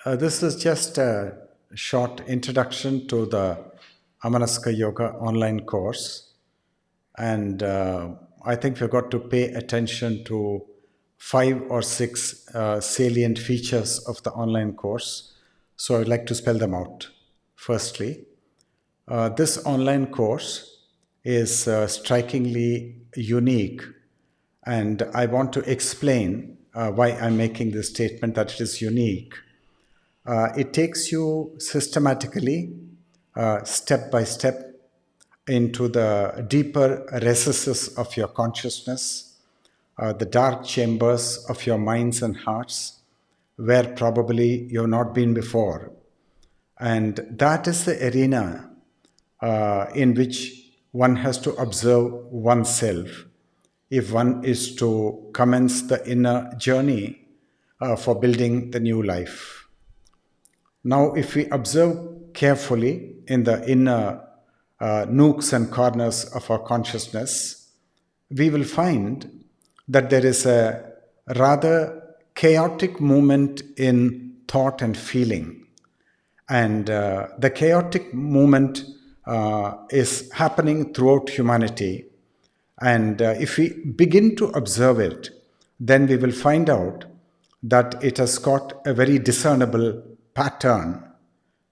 This is just a short introduction to the Amanaska Yoga online course. And I think we've got to pay attention to five or six salient features of the online course. So I'd like to spell them out. Firstly, this online course is strikingly unique, and I want to explain why I'm making this statement that it is unique. It takes you systematically, step by step, into the deeper recesses of your consciousness, the dark chambers of your minds and hearts, where probably you've not been before. And that is the arena in which one has to observe oneself if one is to commence the inner journey for building the new life. Now, if we observe carefully in the inner nooks and corners of our consciousness, we will find that there is a rather chaotic movement in thought and feeling. And the chaotic movement is happening throughout humanity. And if we begin to observe it, then we will find out that it has got a very discernible pattern.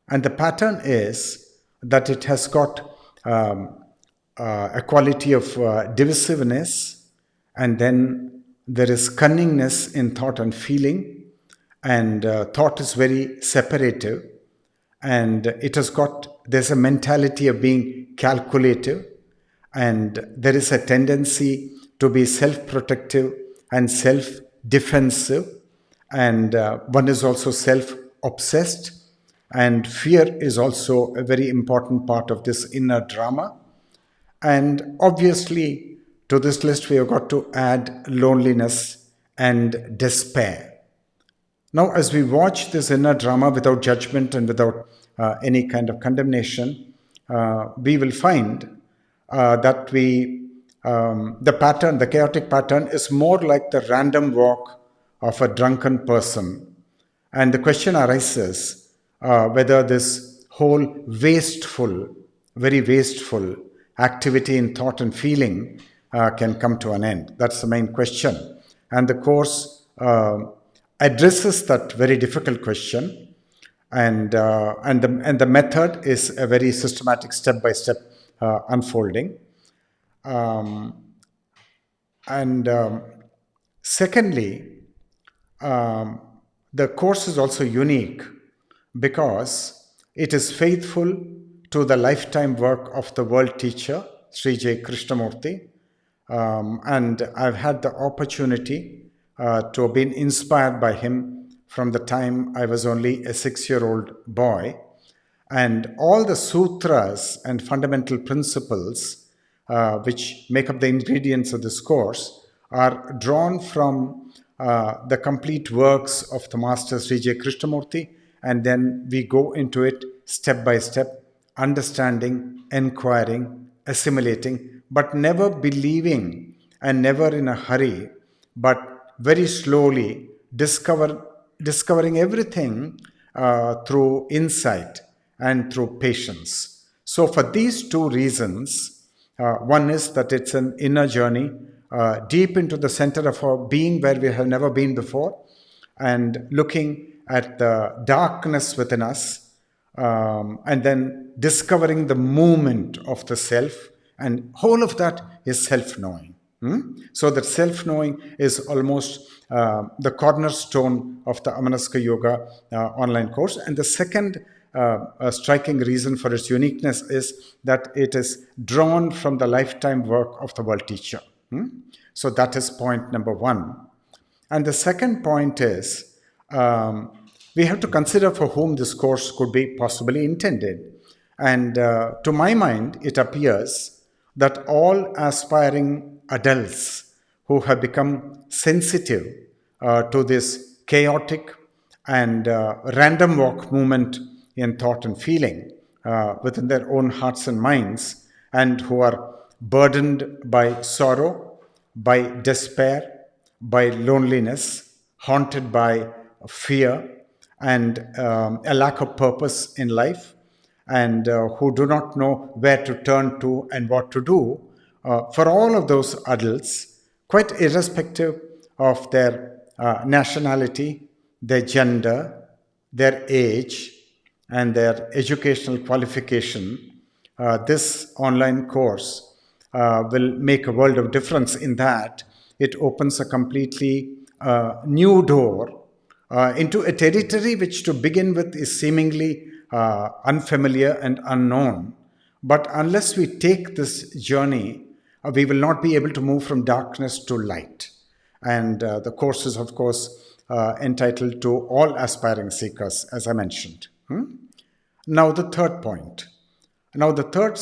And the pattern is that it has got a quality of divisiveness, and then there is cunningness in thought and feeling, and thought is very separative, and there's a mentality of being calculative, and there is a tendency to be self-protective and self-defensive, and one is also self-obsessed, and fear is also a very important part of this inner drama. And obviously, to this list, we have got to add loneliness and despair. Now, as we watch this inner drama without judgment and without any kind of condemnation, we will find that the chaotic pattern is more like the random walk of a drunken person. And the question arises whether this whole very wasteful activity in thought and feeling can come to an end. That's the main question. And the course addresses that very difficult question, and the method is a very systematic step-by-step unfolding. And secondly, the course is also unique because it is faithful to the lifetime work of the world teacher, Sri J. Krishnamurti. And I've had the opportunity to have been inspired by him from the time I was only a 6-year-old boy. And all the sutras and fundamental principles which make up the ingredients of this course are drawn from the complete works of the Master Sri J. Krishnamurti, and then we go into it step by step, understanding, inquiring, assimilating, but never believing and never in a hurry, but very slowly discovering everything through insight and through patience. So for these two reasons, one is that it's an inner journey deep into the center of our being where we have never been before, and looking at the darkness within us, and then discovering the movement of the self, and whole of that is self-knowing. So that self-knowing is almost the cornerstone of the Amanaska Yoga online course. And the second striking reason for its uniqueness is that it is drawn from the lifetime work of the world teacher. So that is point number one. And the second point is we have to consider for whom this course could be possibly intended. And to my mind, it appears that all aspiring adults who have become sensitive to this chaotic and random walk movement in thought and feeling within their own hearts and minds, and who are burdened by sorrow, by despair, by loneliness, haunted by fear, and a lack of purpose in life, and who do not know where to turn to and what to do, for all of those adults, quite irrespective of their nationality, their gender, their age, and their educational qualification, this online course will make a world of difference in that it opens a completely new door into a territory which to begin with is seemingly unfamiliar and unknown. But unless we take this journey, we will not be able to move from darkness to light. And the course is, of course, entitled to all aspiring seekers, as I mentioned. Now, the third point. Now, the third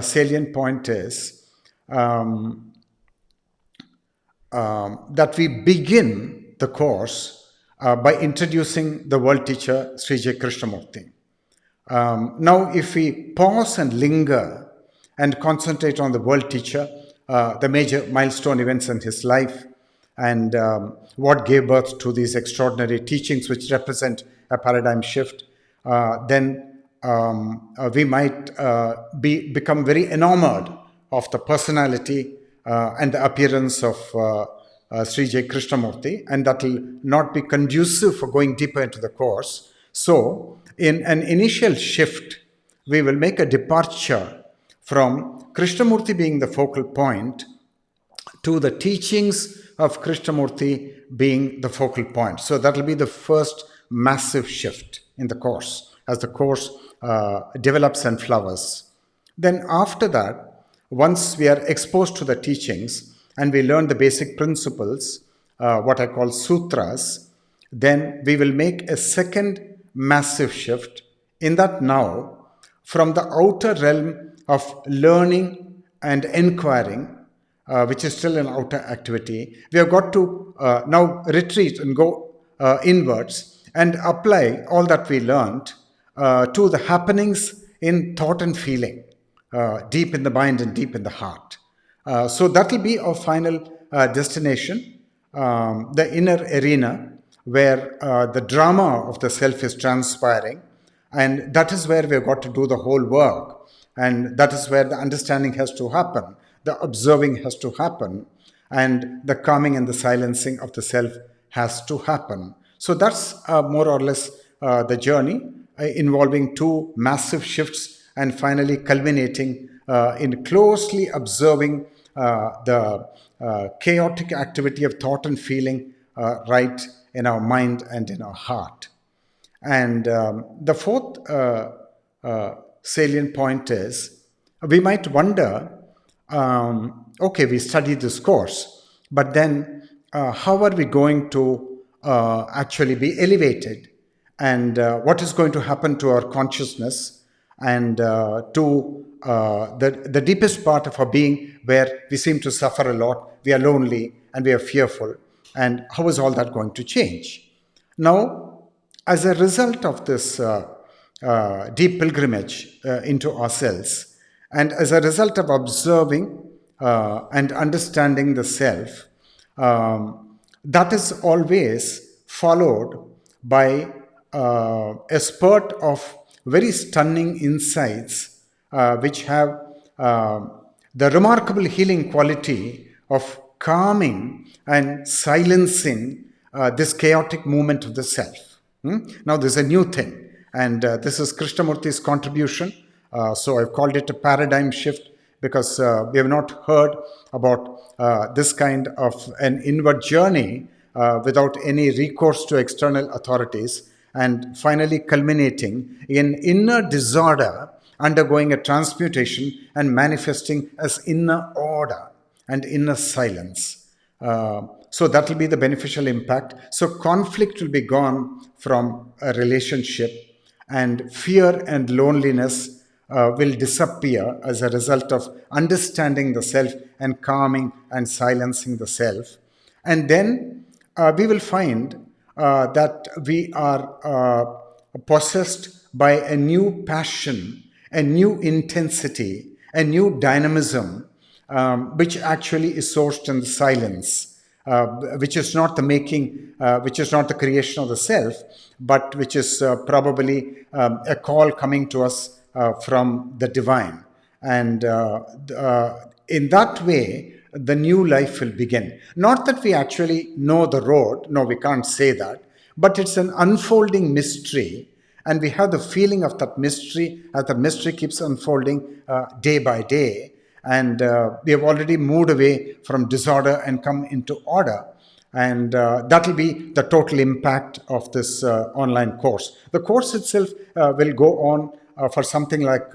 salient point is that we begin the course by introducing the world teacher, Sri J. Krishnamurti. Now, if we pause and linger and concentrate on the world teacher, the major milestone events in his life, and what gave birth to these extraordinary teachings, which represent a paradigm shift, then we might become very enamored of the personality and the appearance of Sri J. Krishnamurti, and that will not be conducive for going deeper into the course. So, in an initial shift, we will make a departure from Krishnamurti being the focal point to the teachings of Krishnamurti being the focal point. So that will be the first massive shift in the course as the course develops and flowers. Then after that, once we are exposed to the teachings and we learn the basic principles, what I call sutras, then we will make a second massive shift in that now from the outer realm of learning and inquiring, which is still an outer activity, we have got to now retreat and go inwards and apply all that we learned to the happenings in thought and feeling, deep in the mind and deep in the heart. So that will be our final destination, the inner arena where the drama of the self is transpiring, and that is where we've got to do the whole work, and that is where the understanding has to happen, the observing has to happen, and the calming and the silencing of the self has to happen. So that's more or less the journey involving two massive shifts and finally culminating in closely observing the chaotic activity of thought and feeling right in our mind and in our heart. And the fourth salient point is we might wonder, okay, we studied this course, but then how are we going to actually be elevated? And what is going to happen to our consciousness and to the deepest part of our being where we seem to suffer a lot, we are lonely and we are fearful, and how is all that going to change? Now, as a result of this deep pilgrimage into ourselves, and as a result of observing and understanding the self, that is always followed by a spurt of very stunning insights which have the remarkable healing quality of calming and silencing this chaotic movement of the self. Now, this is a new thing, and this is Krishnamurti's contribution. So I've called it a paradigm shift because we have not heard about this kind of an inward journey without any recourse to external authorities, and finally culminating in inner disorder undergoing a transmutation and manifesting as inner order and inner silence. So that will be the beneficial impact. So conflict will be gone from a relationship, and fear and loneliness will disappear as a result of understanding the self and calming and silencing the self. And then we will find that we are possessed by a new passion, a new intensity, a new dynamism, which actually is sourced in the silence. which is not the making, which is not the creation of the self, but which is probably a call coming to us from the divine. And in that way, the new life will begin. Not that we actually know the road, no, we can't say that, but it's an unfolding mystery, and we have the feeling of that mystery as the mystery keeps unfolding day by day. And we have already moved away from disorder and come into order. And that will be the total impact of this online course. The course itself will go on for something like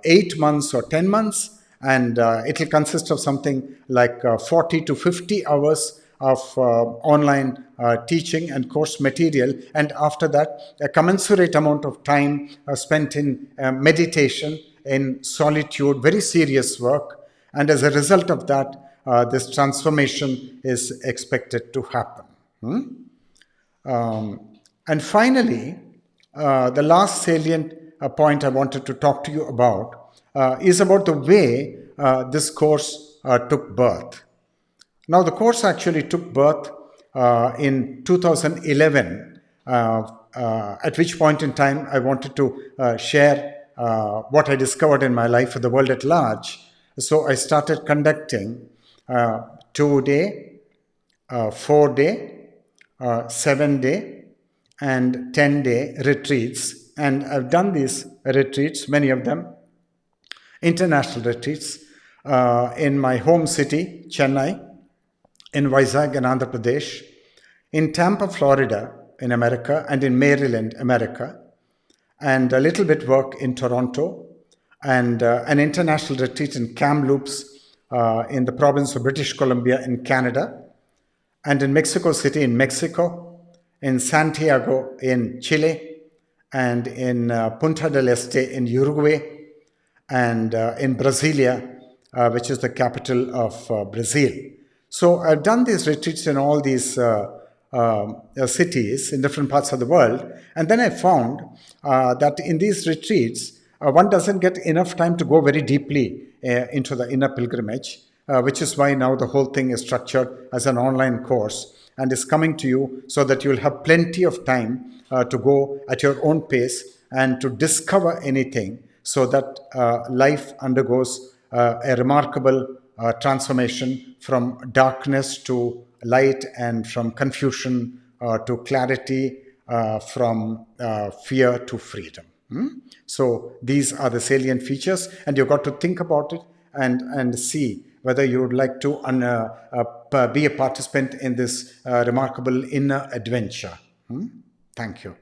8 months or 10 months, and it will consist of something like 40 to 50 hours of online teaching and course material, and after that a commensurate amount of time spent in meditation, in solitude, very serious work. And as a result of that, this transformation is expected to happen. And finally, the last salient point I wanted to talk to you about is about the way this course took birth. Now, the course actually took birth in 2011, at which point in time I wanted to share what I discovered in my life for the world at large. So I started conducting 2-day, 4-day, 7-day, and 10-day retreats. And I've done these retreats, many of them international retreats, in my home city, Chennai, in Vizag in Andhra Pradesh, in Tampa, Florida, in America, and in Maryland, America, and a little bit work in Toronto, and an international retreat in Kamloops in the province of British Columbia in Canada, and in Mexico City in Mexico, in Santiago in Chile, and in Punta del Este in Uruguay, and in Brasilia, which is the capital of Brazil. So I've done these retreats in all these cities in different parts of the world. And then I found that in these retreats, one doesn't get enough time to go very deeply into the inner pilgrimage, which is why now the whole thing is structured as an online course and is coming to you so that you'll have plenty of time to go at your own pace and to discover anything, so that life undergoes a remarkable transformation from darkness to light, and from confusion to clarity, from fear to freedom. So these are the salient features, and you've got to think about it and see whether you would like to be a participant in this remarkable inner adventure. Thank you.